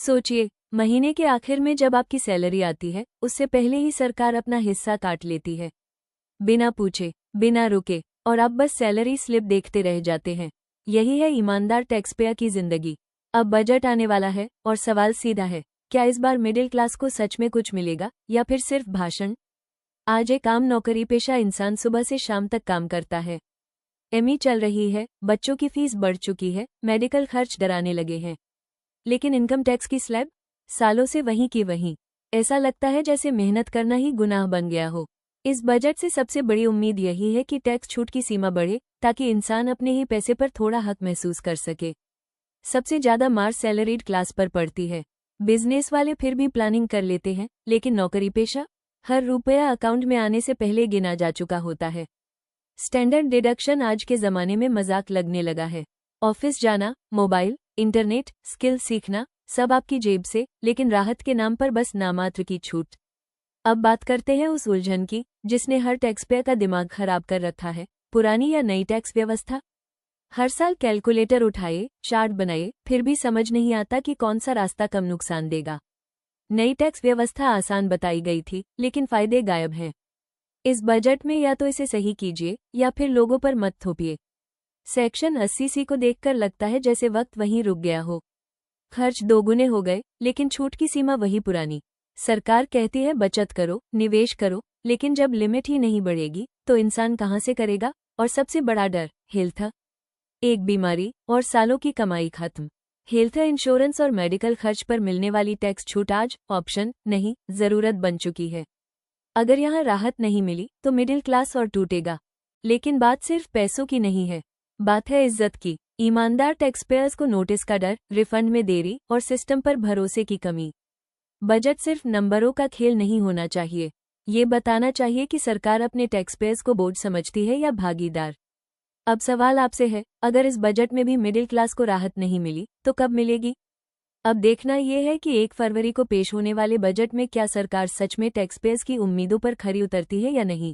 सोचिए, महीने के आखिर में जब आपकी सैलरी आती है, उससे पहले ही सरकार अपना हिस्सा काट लेती है, बिना पूछे, बिना रुके, और आप बस सैलरी स्लिप देखते रह जाते हैं। यही है ईमानदार टैक्सपेयर की जिंदगी। अब बजट आने वाला है और सवाल सीधा है, क्या इस बार मिडिल क्लास को सच में कुछ मिलेगा या फिर सिर्फ भाषण? आज एक आम नौकरी पेशा इंसान सुबह से शाम तक काम करता है। एमई चल रही है, बच्चों की फीस बढ़ चुकी है, मेडिकल खर्च डराने लगे हैं, लेकिन इनकम टैक्स की स्लैब सालों से वहीं की वहीं। ऐसा लगता है जैसे मेहनत करना ही गुनाह बन गया हो। इस बजट से सबसे बड़ी उम्मीद यही है कि टैक्स छूट की सीमा बढ़े, ताकि इंसान अपने ही पैसे पर थोड़ा हक महसूस कर सके। सबसे ज्यादा मार सैलरीड क्लास पर पड़ती है। बिजनेस वाले फिर भी प्लानिंग कर लेते हैं, लेकिन नौकरी पेशा, हर रुपया अकाउंट में आने से पहले गिना जा चुका होता है। स्टैंडर्ड डिडक्शन आज के जमाने में मजाक लगने लगा है। ऑफिस जाना, मोबाइल, इंटरनेट, स्किल सीखना, सब आपकी जेब से, लेकिन राहत के नाम पर बस नामात्र की छूट। अब बात करते हैं उस उलझन की, जिसने हर टैक्सपेयर का दिमाग खराब कर रखा है, पुरानी या नई टैक्स व्यवस्था। हर साल कैलकुलेटर उठाए, चार्ट बनाए, फिर भी समझ नहीं आता कि कौन सा रास्ता कम नुकसान देगा। नई टैक्स व्यवस्था आसान बताई गई थी, लेकिन फायदे गायब हैं। इस बजट में या तो इसे सही कीजिए या फिर लोगों पर मत थोपिए। सेक्शन 80C को देखकर लगता है जैसे वक्त वहीं रुक गया हो। खर्च दोगुने हो गए, लेकिन छूट की सीमा वही पुरानी। सरकार कहती है बचत करो, निवेश करो, लेकिन जब लिमिट ही नहीं बढ़ेगी तो इंसान कहाँ से करेगा? और सबसे बड़ा डर, हेल्थ। एक बीमारी और सालों की कमाई खत्म। हेल्थ इंश्योरेंस और मेडिकल खर्च पर मिलने वाली टैक्स छूट आज ऑप्शन नहीं, जरूरत बन चुकी है। अगर यहाँ राहत नहीं मिली तो मिडिल क्लास और टूटेगा। लेकिन बात सिर्फ पैसों की नहीं है, बात है इज्जत की। ईमानदार टैक्सपेयर्स को नोटिस का डर, रिफंड में देरी और सिस्टम पर भरोसे की कमी। बजट सिर्फ नंबरों का खेल नहीं होना चाहिए, ये बताना चाहिए कि सरकार अपने टैक्सपेयर्स को बोझ समझती है या भागीदार। अब सवाल आपसे है, अगर इस बजट में भी मिडिल क्लास को राहत नहीं मिली तो कब मिलेगी? अब देखना यह है कि 1 फरवरी को पेश होने वाले बजट में क्या सरकार सच में टैक्सपेयर्स की उम्मीदों पर खरी उतरती है या नहीं।